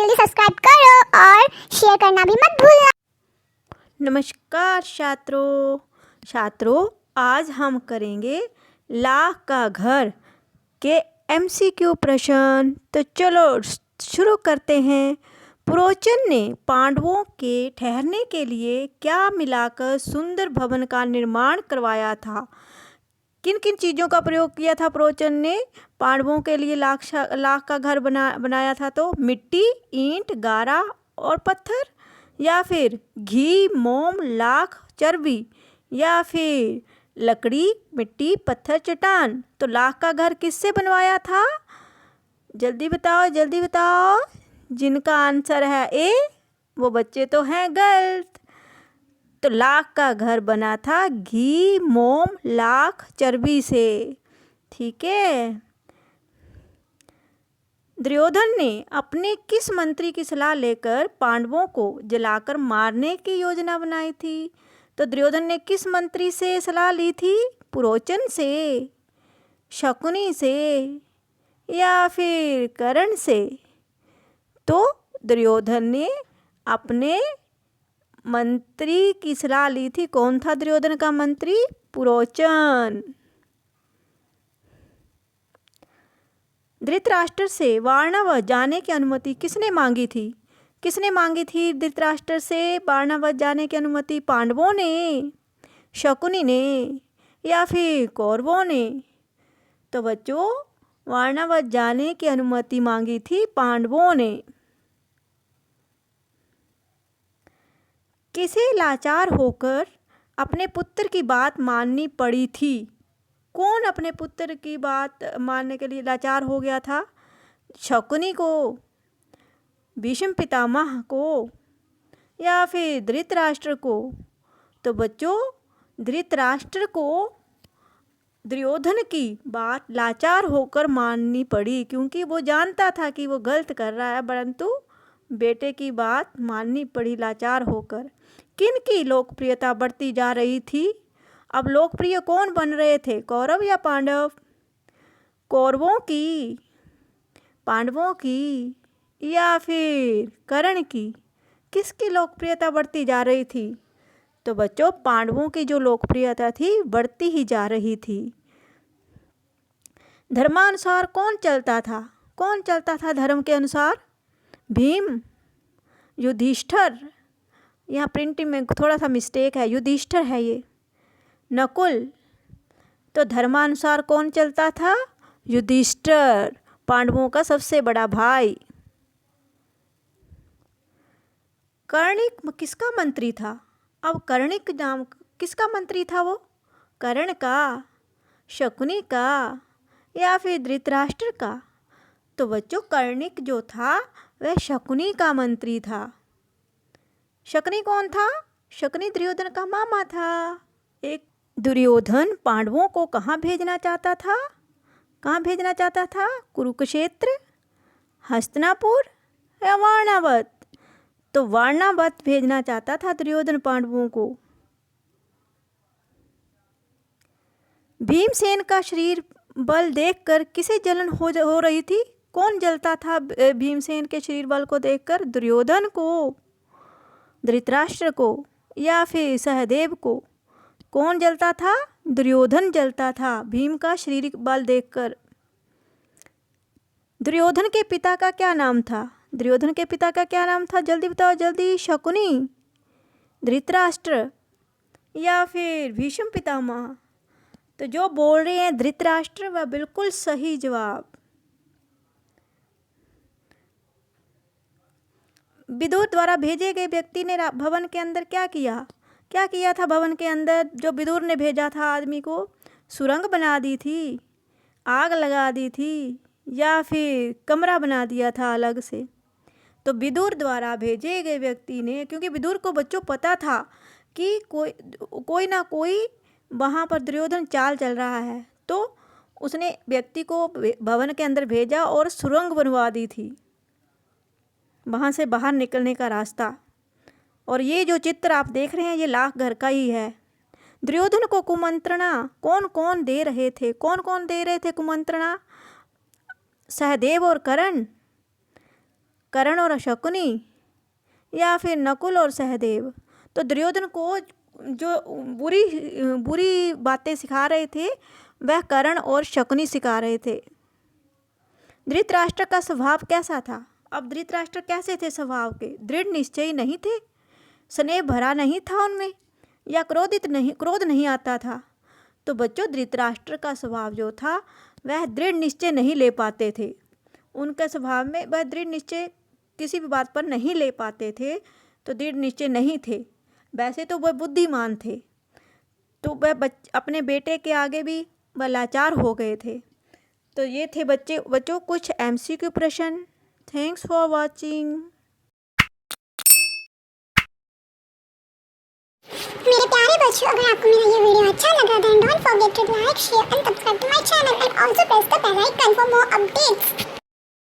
जल्दी सब्सक्राइब करो और शेयर करना भी मत भूलना। नमस्कार छात्रों, आज हम करेंगे लाख का घर के MCQ प्रश्न। तो चलो शुरू करते हैं। पुरोचन ने पांडवों के ठहरने के लिए क्या मिलाकर सुंदर भवन का निर्माण करवाया था? किन किन चीज़ों का प्रयोग किया था पुरोचन ने पांडवों के लिए लाख का घर बनाया था? तो मिट्टी, ईंट, गारा और पत्थर, या फिर घी, मोम, लाख, चर्बी, या फिर लकड़ी, मिट्टी, पत्थर, चट्टान। तो लाख का घर किससे बनवाया था? जल्दी बताओ, जल्दी बताओ। जिनका आंसर है ए, वो बच्चे तो हैं गलत। तो लाख का घर बना था घी, मोम, लाख, चर्बी से। ठीक है। दुर्योधन ने अपने किस मंत्री की सलाह लेकर पांडवों को जलाकर मारने की योजना बनाई थी? तो दुर्योधन ने किस मंत्री से सलाह ली थी? पुरोचन से, शकुनी से, या फिर कर्ण से? तो दुर्योधन ने अपने मंत्री की सलाह ली थी। कौन था दुर्योधन का मंत्री? पुरोचन। धृतराष्ट्र से वारणावत जाने की अनुमति किसने मांगी थी? किसने मांगी थी धृतराष्ट्र से वारणावत जाने की अनुमति? पांडवों ने, शकुनी ने, या फिर कौरवों ने? तो बच्चों, वारणावत जाने की अनुमति मांगी थी पांडवों ने। किसे लाचार होकर अपने पुत्र की बात माननी पड़ी थी? कौन अपने पुत्र की बात मानने के लिए लाचार हो गया था? शकुनी को, भीष्म पितामह को, या फिर धृतराष्ट्र को? तो बच्चों, धृतराष्ट्र को दुर्योधन की बात लाचार होकर माननी पड़ी, क्योंकि वो जानता था कि वो गलत कर रहा है, परंतु बेटे की बात माननी पड़ी लाचार होकर। किन की लोकप्रियता बढ़ती जा रही थी? अब लोकप्रिय कौन बन रहे थे, कौरव या पांडव? कौरवों की, पांडवों की, या फिर कर्ण की? किसकी लोकप्रियता बढ़ती जा रही थी? तो बच्चों, पांडवों की जो लोकप्रियता थी बढ़ती ही जा रही थी। धर्मानुसार कौन चलता था? कौन चलता था धर्म के अनुसार? भीम, युधिष्ठिर, यहाँ प्रिंटिंग में थोड़ा सा मिस्टेक है, युधिष्ठिर है ये, नकुल। तो धर्मानुसार कौन चलता था? युधिष्ठिर, पांडवों का सबसे बड़ा भाई। कर्णिक किसका मंत्री था? अब कर्णिक नाम किसका मंत्री था वो? कर्ण का, शकुनी का, या फिर धृतराष्ट्र का? तो बच्चों, कर्णिक जो था वह शकुनी का मंत्री था। शकुनी कौन था? शकुनी दुर्योधन का मामा था। एक दुर्योधन पांडवों को कहाँ भेजना चाहता था? कहाँ भेजना चाहता था? कुरुक्षेत्र, हस्तिनापुर या वारणावत? तो वारणावत भेजना चाहता था दुर्योधन पांडवों को। भीमसेन का शरीर बल देखकर किसे जलन हो रही थी? कौन जलता था भीमसेन के शरीर बल को देखकर? दुर्योधन को, धृतराष्ट्र को, या फिर सहदेव को? कौन जलता था? दुर्योधन जलता था भीम का शारीरिक बल देखकर। दुर्योधन के पिता का क्या नाम था? दुर्योधन के पिता का क्या नाम था? जल्दी बताओ, जल्दी। शकुनी, धृतराष्ट्र, या फिर भीष्म पितामह? तो जो बोल रहे हैं धृतराष्ट्र, वह बिल्कुल सही जवाब। विदुर द्वारा भेजे गए व्यक्ति ने भवन के अंदर क्या किया? क्या किया था भवन के अंदर? जो विदुर ने भेजा था आदमी को, सुरंग बना दी थी, आग लगा दी थी, या फिर कमरा बना दिया था अलग से? तो विदुर द्वारा भेजे गए व्यक्ति ने, क्योंकि विदुर को बच्चों पता था कि कोई ना कोई वहाँ पर दुर्योधन चाल चल रहा है, तो उसने व्यक्ति को भवन के अंदर भेजा और सुरंग बनवा दी थी, वहाँ से बाहर निकलने का रास्ता। और ये जो चित्र आप देख रहे हैं ये लाख घर का ही है। दुर्योधन को कुमंत्रणा कौन कौन दे रहे थे? कौन कौन दे रहे थे कुमंत्रणा? सहदेव और कर्ण, कर्ण और शकुनी या फिर नकुल और सहदेव? तो दुर्योधन को जो बुरी बुरी बातें सिखा रहे थे वह कर्ण और शकुनी सिखा रहे थे। धृतराष्ट्र का स्वभाव कैसा था? अब धृतराष्ट्र कैसे थे स्वभाव के? दृढ़ निश्चयी नहीं थे, स्नेह भरा नहीं था उनमें, या क्रोध नहीं आता था। तो बच्चों, धृतराष्ट्र का स्वभाव जो था वह दृढ़ निश्चय नहीं ले पाते थे। उनके स्वभाव में वह दृढ़ निश्चय किसी भी बात पर नहीं ले पाते थे, तो दृढ़ निश्चय नहीं थे। वैसे तो वह बुद्धिमान थे, तो वह अपने बेटे के आगे भी वह लाचार हो गए थे। तो ये थे बच्चों कुछ MCQ प्रश्न। Thanks for watching. मेरे प्यारे बच्चों, अगर आपको मेरा ये वीडियो अच्छा लगा then don't forget to like, share and subscribe to my channel and also press the bell icon for more updates.